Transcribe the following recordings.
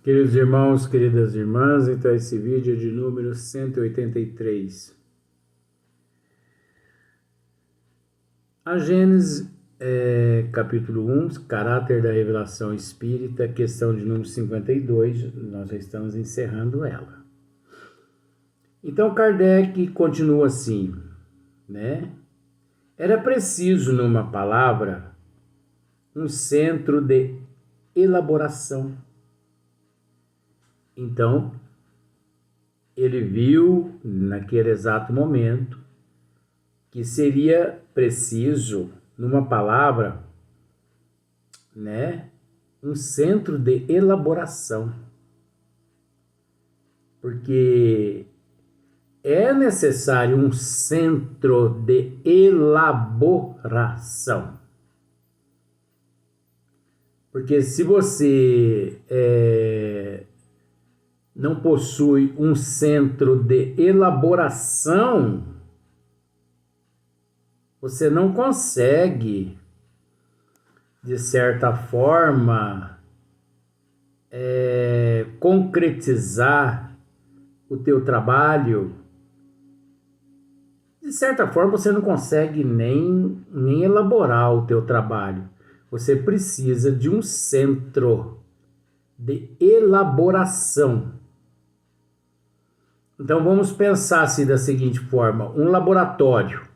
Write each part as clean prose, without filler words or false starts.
Queridos irmãos, queridas irmãs, então esse vídeo é de número 183. A Gênesis, capítulo 1, caráter da revelação espírita, questão de número 52, nós já estamos encerrando ela. Então Kardec continua assim, né? Era preciso, numa palavra, um centro de elaboração. Então, ele viu naquele exato momento que seria preciso, numa palavra, né, um centro de elaboração. Porque é necessário um centro de elaboração. Porque se você não possui um centro de elaboração, você não consegue, de certa forma, concretizar o teu trabalho. De certa forma, você não consegue nem elaborar o teu trabalho. Você precisa de um centro de elaboração. Então vamos pensar assim da seguinte forma: um laboratório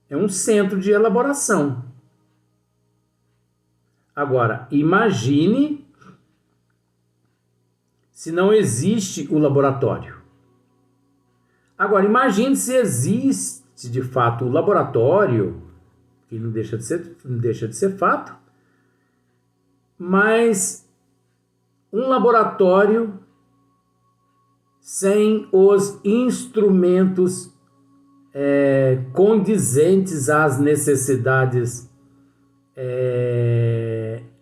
é um centro de elaboração. Agora, imagine se não existe o laboratório. Agora, imagine se existe de fato o laboratório, que não deixa de ser fato, mas um laboratório sem os instrumentos condizentes às necessidades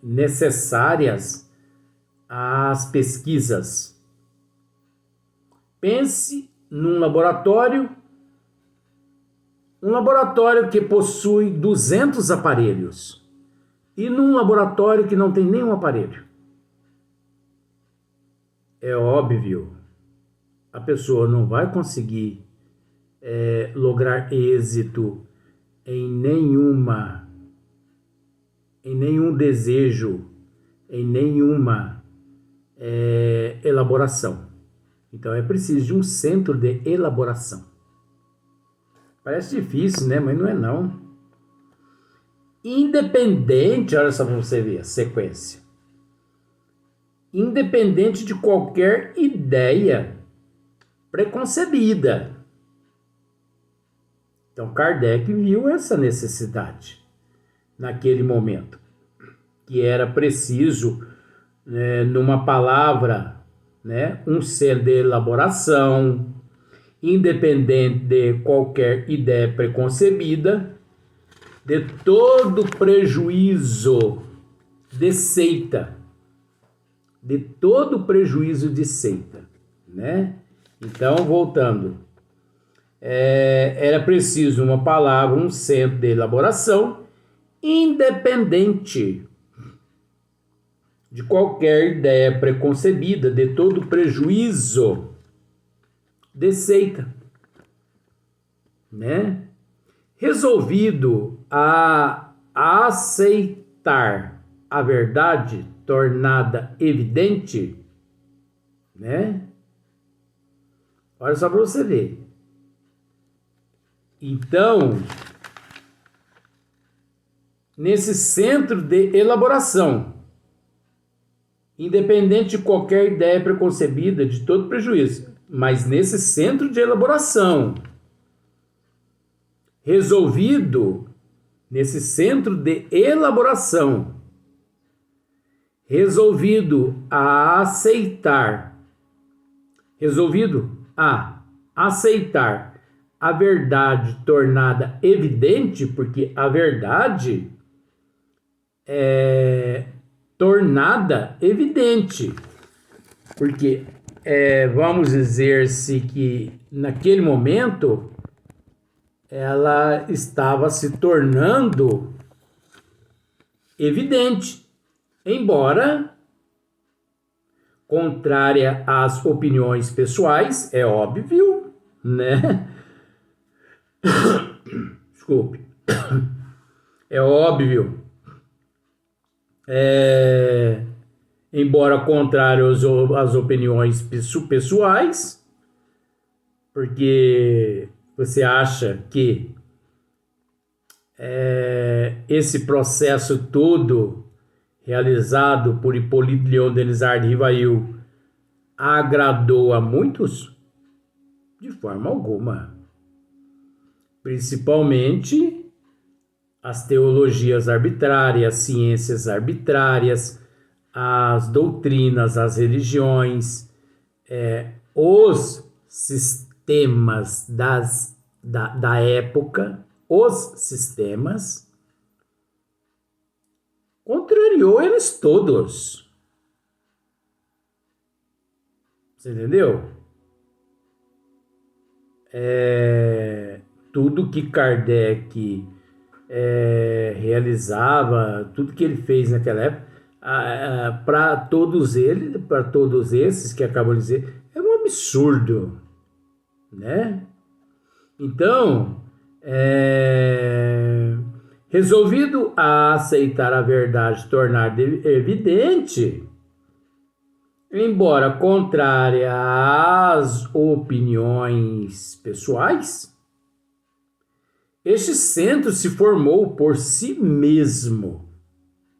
necessárias às pesquisas. Pense num laboratório, um laboratório que possui 200 aparelhos e num laboratório que não tem nenhum aparelho. É óbvio, a pessoa não vai conseguir lograr êxito em nenhum desejo, em nenhuma elaboração. Então é preciso de um centro de elaboração. Parece difícil, né? Mas não é não. Independente, olha só para você ver a sequência. Independente de qualquer ideia preconcebida. Então Kardec viu essa necessidade naquele momento, que era preciso, numa palavra, um centro de elaboração, independente de qualquer ideia preconcebida, de todo prejuízo de seita, né? Então, voltando, era preciso uma palavra, um centro de elaboração, independente de qualquer ideia preconcebida, de todo prejuízo de seita, né? Resolvido a aceitar a verdade tornada evidente, né? Olha só para você ver. Então, nesse centro de elaboração, independente de qualquer ideia preconcebida, de todo prejuízo, mas nesse centro de elaboração, resolvido nesse centro de elaboração, resolvido a aceitar a verdade tornada evidente, porque a verdade é tornada evidente, porque vamos dizer-se que naquele momento ela estava se tornando evidente, embora contrária às opiniões pessoais, é óbvio, né? Desculpe. É óbvio. Embora contrário às opiniões pessoais, porque você acha que esse processo todo realizado por Hipólito Leão Denizar de Rivail agradou a muitos? De forma alguma. Principalmente as teologias arbitrárias, as ciências arbitrárias, as doutrinas, as religiões, os sistemas da época, os sistemas, contrariou eles todos. Você entendeu? Tudo que Kardec realizava, tudo que ele fez naquela época, para todos esses que acabam de dizer, é um absurdo, né? Então, resolvido a aceitar a verdade, tornar evidente, embora contrária às opiniões pessoais, este centro se formou por si mesmo.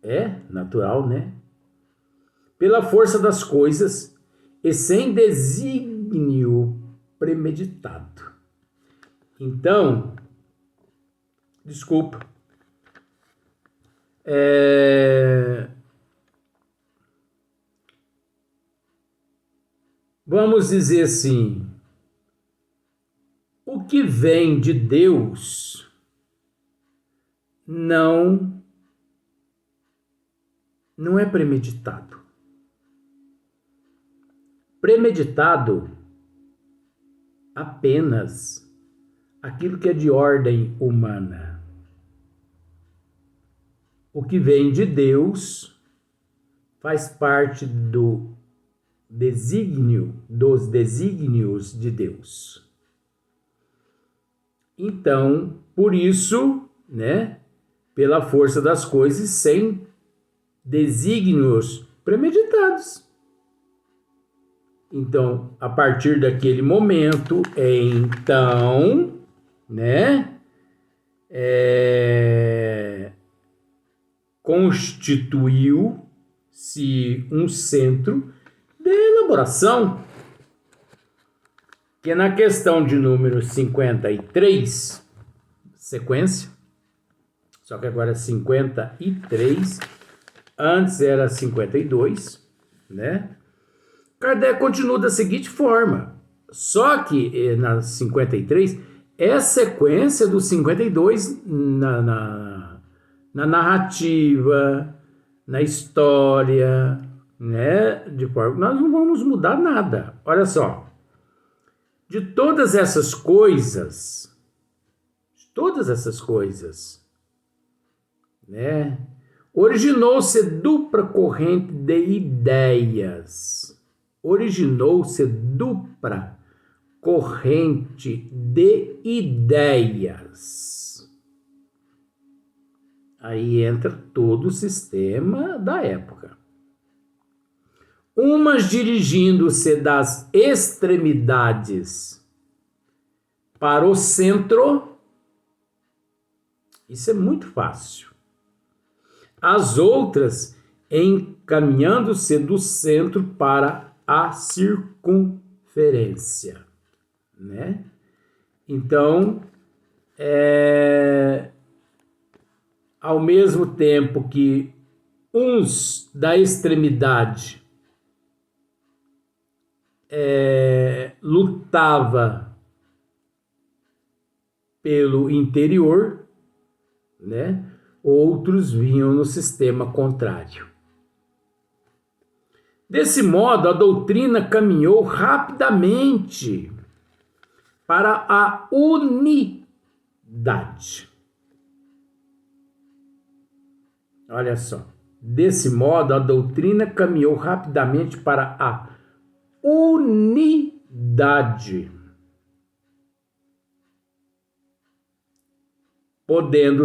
É natural, né? Pela força das coisas e sem desígnio premeditado. Então, desculpa. Vamos dizer assim, o que vem de Deus não é premeditado. Premeditado apenas aquilo que é de ordem humana. O que vem de Deus faz parte dos desígnios de Deus. Então, por isso, né, pela força das coisas, sem desígnios premeditados. Então, a partir daquele momento, então, né, constituiu-se um centro de elaboração, que na questão de número 53, sequência, só que agora é 53, antes era 52, né? Kardec continua da seguinte forma, só que na 53 é a sequência do 52 na narrativa, na história, né? De forma que nós não vamos mudar nada. Olha só, de todas essas coisas, né? Originou-se dupla corrente de ideias. Aí entra todo o sistema da época. Umas dirigindo-se das extremidades para o centro. Isso é muito fácil. As outras encaminhando-se do centro para a circunferência, né? Então, ao mesmo tempo que uns da extremidade lutava pelo interior, né? Outros vinham no sistema contrário. Desse modo, a doutrina caminhou rapidamente para a unidade. Olha só. Desse modo, a doutrina caminhou rapidamente para a unidade, podendo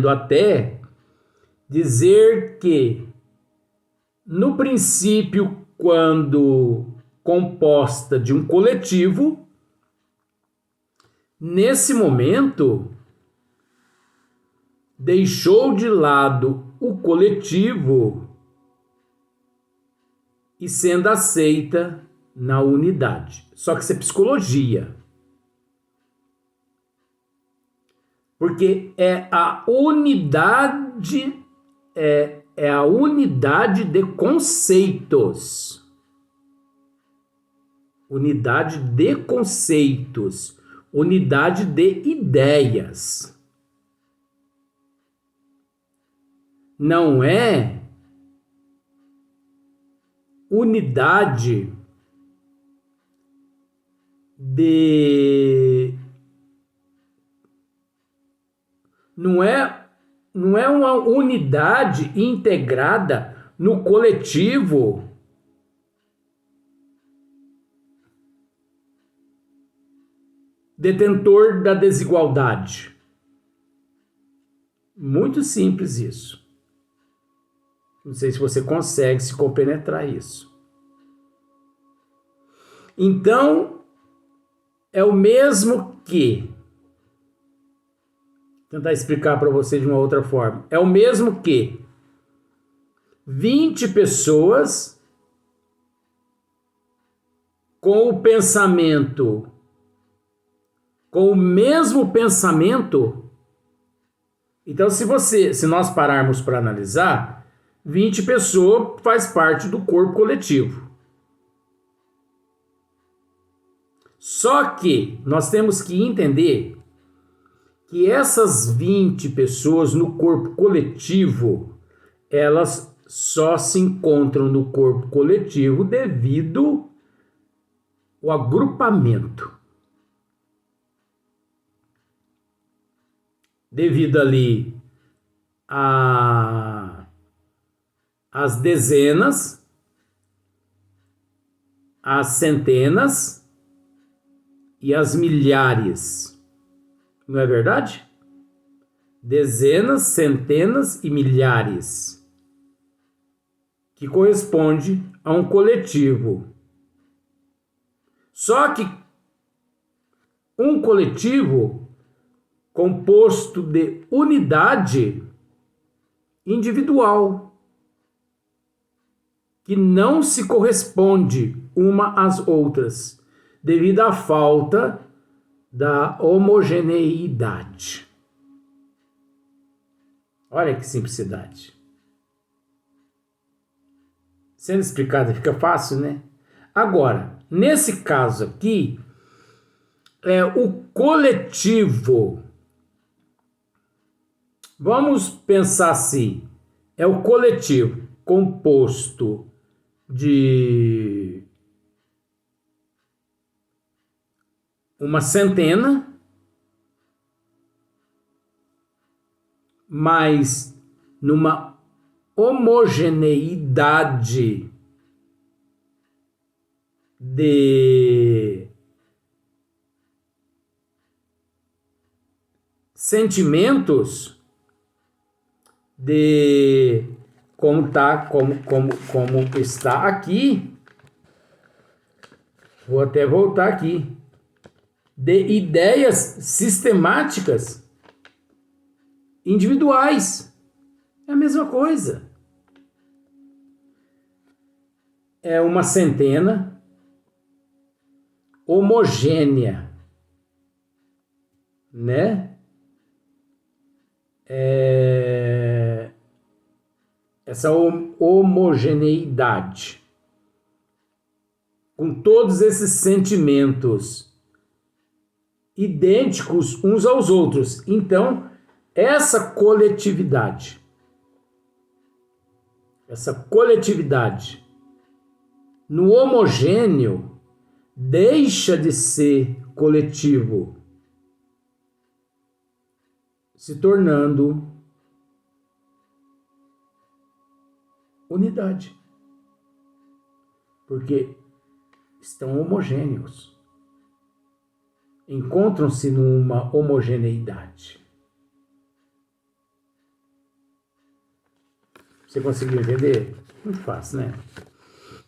até dizer que, no princípio, quando composta de um coletivo, nesse momento deixou de lado o coletivo e sendo aceita na unidade. Só que isso é psicologia. Porque é a unidade de conceitos. Unidade de conceitos. Unidade de ideias. Não é unidade de... Não é uma unidade integrada no coletivo detentor da desigualdade. Muito simples isso. Não sei se você consegue se compenetrar isso. Então, é o mesmo que... Vou tentar explicar para você de uma outra forma. É o mesmo que 20 pessoas com o mesmo pensamento. Então, se nós pararmos para analisar, 20 pessoas faz parte do corpo coletivo. Só que nós temos que entender que essas 20 pessoas no corpo coletivo, elas só se encontram no corpo coletivo devido ao agrupamento. Devido ali às dezenas, às centenas e às milhares. Não é verdade? Dezenas, centenas e milhares, que corresponde a um coletivo. Só que um coletivo composto de unidade individual, que não se corresponde uma às outras, devido à falta da homogeneidade. Olha que simplicidade. Sendo explicado fica fácil, né? Agora, nesse caso aqui, é o coletivo. Vamos pensar assim, é o coletivo composto de uma centena, mas numa homogeneidade de sentimentos, de como está aqui. Vou até voltar aqui. De ideias sistemáticas individuais. É a mesma coisa. É uma centena homogênea, né? Essa homogeneidade, com todos esses sentimentos idênticos uns aos outros. Então, essa coletividade no homogêneo deixa de ser coletivo, se tornando unidade. Porque estão homogêneos. Encontram-se numa homogeneidade. Você conseguiu entender? Muito fácil, né?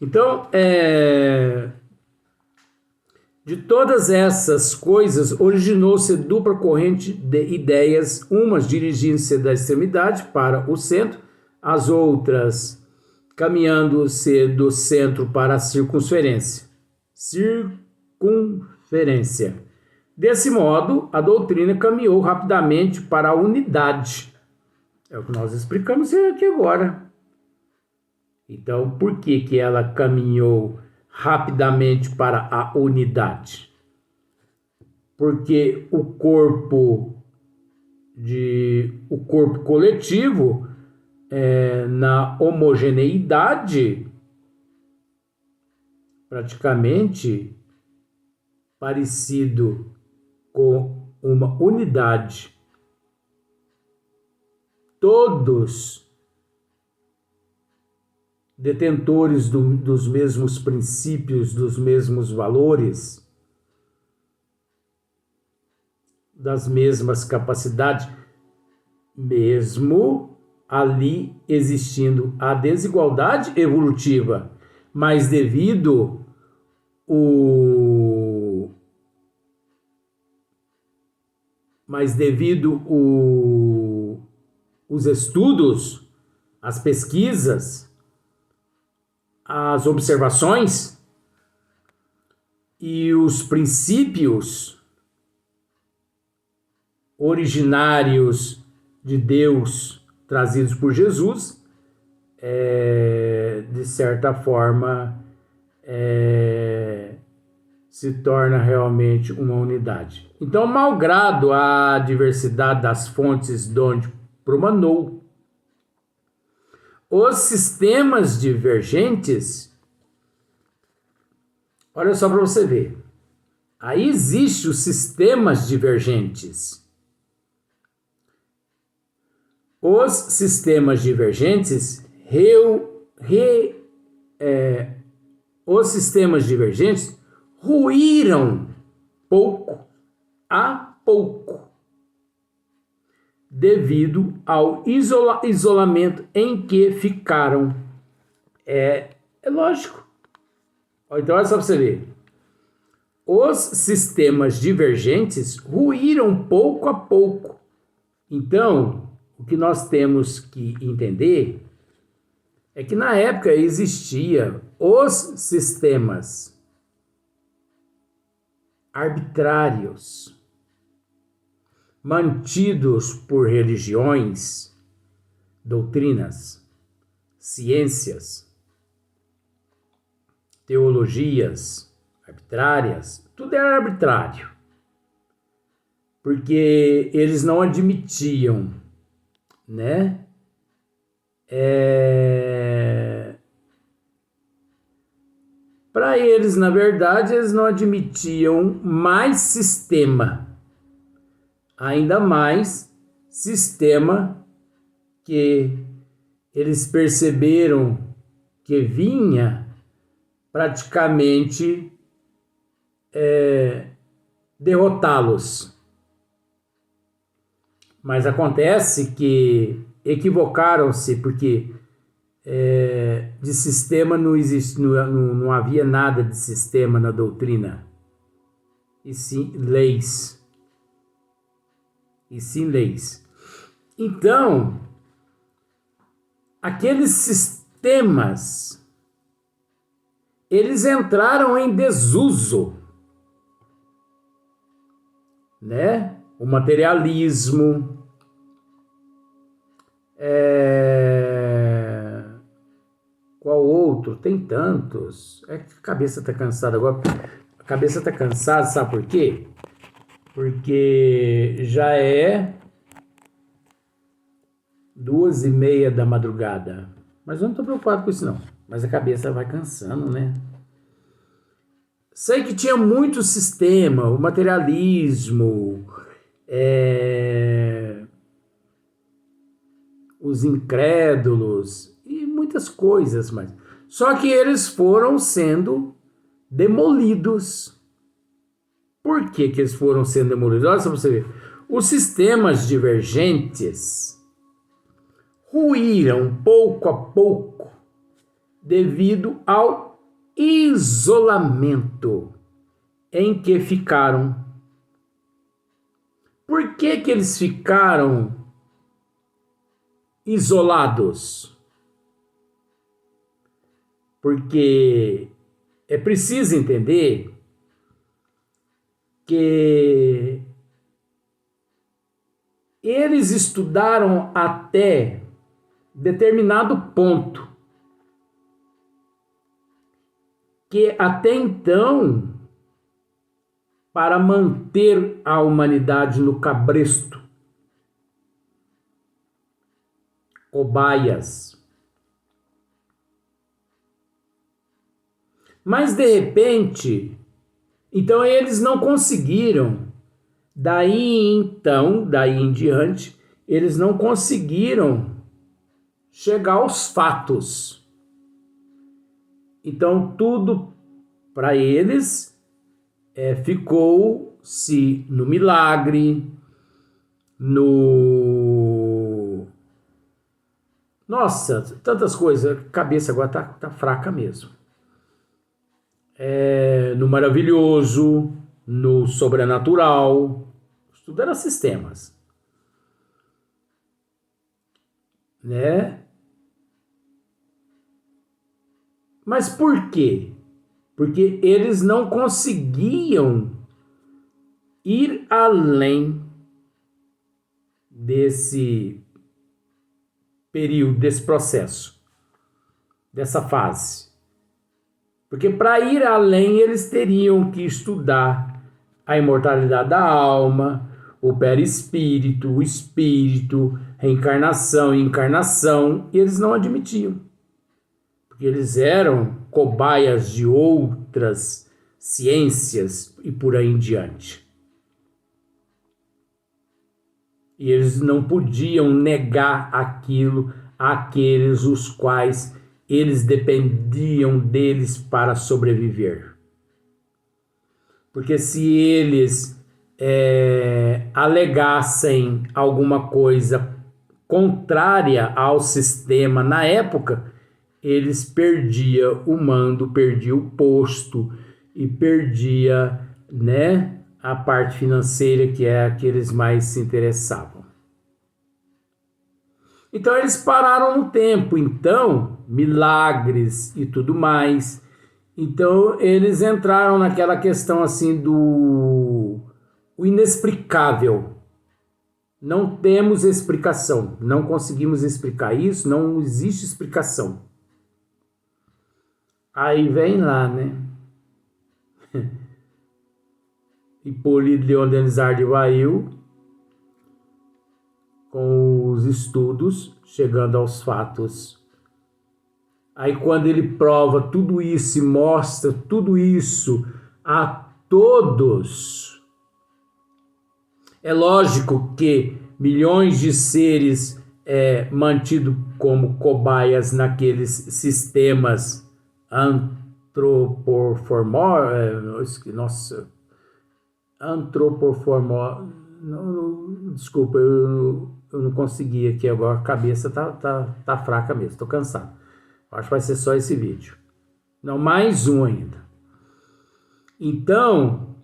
Então, de todas essas coisas, originou-se dupla corrente de ideias, umas dirigindo-se da extremidade para o centro, as outras caminhando-se do centro para a circunferência. Desse modo, a doutrina caminhou rapidamente para a unidade. É o que nós explicamos aqui agora. Então, por que ela caminhou rapidamente para a unidade? Porque o corpo coletivo, na homogeneidade, praticamente parecido com uma unidade. Todos detentores dos mesmos princípios, dos mesmos valores, das mesmas capacidades, mesmo ali existindo a desigualdade evolutiva, mas devido os estudos, as pesquisas, as observações e os princípios originários de Deus trazidos por Jesus, de certa forma, se torna realmente uma unidade. Então, malgrado a diversidade das fontes de onde promanou, os sistemas divergentes, olha só para você ver, aí existem os sistemas divergentes. Os sistemas divergentes, ruíram pouco a pouco, devido ao isolamento em que ficaram. É lógico. Então, olha só para você ver. Os sistemas divergentes ruíram pouco a pouco. Então, o que nós temos que entender é que na época existiam os sistemas arbitrários, mantidos por religiões, doutrinas, ciências, teologias arbitrárias, tudo era arbitrário, porque eles não admitiam, né? Para eles, na verdade, eles não admitiam mais sistema, ainda mais sistema que eles perceberam que vinha praticamente derrotá-los. Mas acontece que equivocaram-se, porque de sistema não existe, não havia nada de sistema na doutrina, e sim leis. Então, aqueles sistemas, eles entraram em desuso, né? O materialismo, qual outro? Tem tantos. É que a cabeça está cansada agora. A cabeça está cansada, sabe por quê? Porque já é 2:30 da madrugada. Mas eu não estou preocupado com isso, não. Mas a cabeça vai cansando, né? Sei que tinha muito sistema, o materialismo, os incrédulos e muitas coisas, mas só que eles foram sendo demolidos. Por que eles foram sendo demolidos? Olha só para você ver. Os sistemas divergentes ruíram pouco a pouco devido ao isolamento em que ficaram. Por que eles ficaram isolados? Porque é preciso entender que eles estudaram até determinado ponto, que até então, para manter a humanidade no cabresto, cobaias. Mas de repente, então eles não conseguiram, daí em diante, eles não conseguiram chegar aos fatos. Então tudo para eles ficou-se no milagre, no... Nossa, tantas coisas, a cabeça agora tá fraca mesmo. No maravilhoso, no sobrenatural, tudo era sistemas, né? Mas por quê? Porque eles não conseguiam ir além desse período, desse processo, dessa fase. Porque para ir além, eles teriam que estudar a imortalidade da alma, o perispírito, o espírito, reencarnação e encarnação, e eles não admitiam. Porque eles eram cobaias de outras ciências e por aí em diante. E eles não podiam negar aquilo àqueles os quais eles dependiam deles para sobreviver. Porque se eles alegassem alguma coisa contrária ao sistema na época, eles perdiam o mando, perdiam o posto e perdia, né, a parte financeira, que é a que eles mais se interessavam. Então eles pararam no tempo, então, milagres e tudo mais. Então eles entraram naquela questão assim do o inexplicável. Não temos explicação, não conseguimos explicar isso, não existe explicação. Aí vem lá, né? Hipólito Leon Denisard de Wail, com os estudos, chegando aos fatos. Aí quando ele prova tudo isso e mostra tudo isso a todos, é lógico que milhões de seres mantidos como cobaias naqueles sistemas desculpa, eu não consegui aqui agora, a cabeça tá fraca mesmo, tô cansado. Acho que vai ser só esse vídeo. Não, mais um ainda. Então,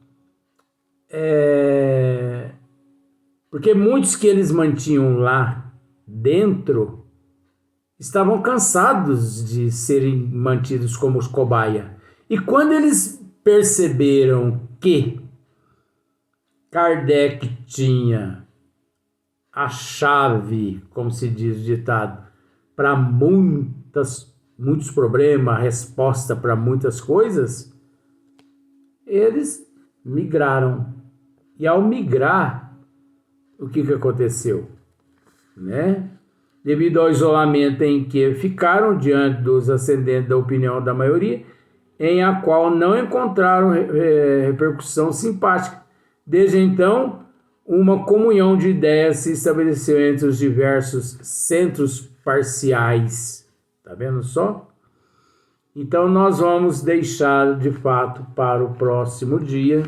porque muitos que eles mantinham lá dentro estavam cansados de serem mantidos como os cobaia. E quando eles perceberam que Kardec tinha a chave, como se diz o ditado, para muitos problemas, a resposta para muitas coisas, eles migraram. E ao migrar, o que aconteceu? Né? Devido ao isolamento em que ficaram diante dos ascendentes da opinião da maioria, em a qual não encontraram repercussão simpática. Desde então, uma comunhão de ideias se estabeleceu entre os diversos centros parciais, Tá vendo só? Então, nós vamos deixar, de fato, para o próximo dia,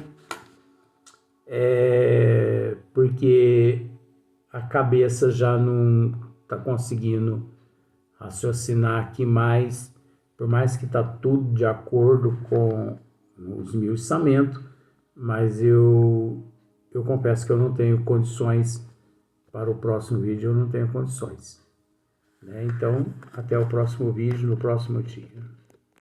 porque a cabeça já não está conseguindo raciocinar aqui mais, por mais que está tudo de acordo com os meus orçamentos, mas eu confesso que eu não tenho condições para o próximo vídeo, eu não tenho condições. Né? Então, até o próximo vídeo, no próximo dia.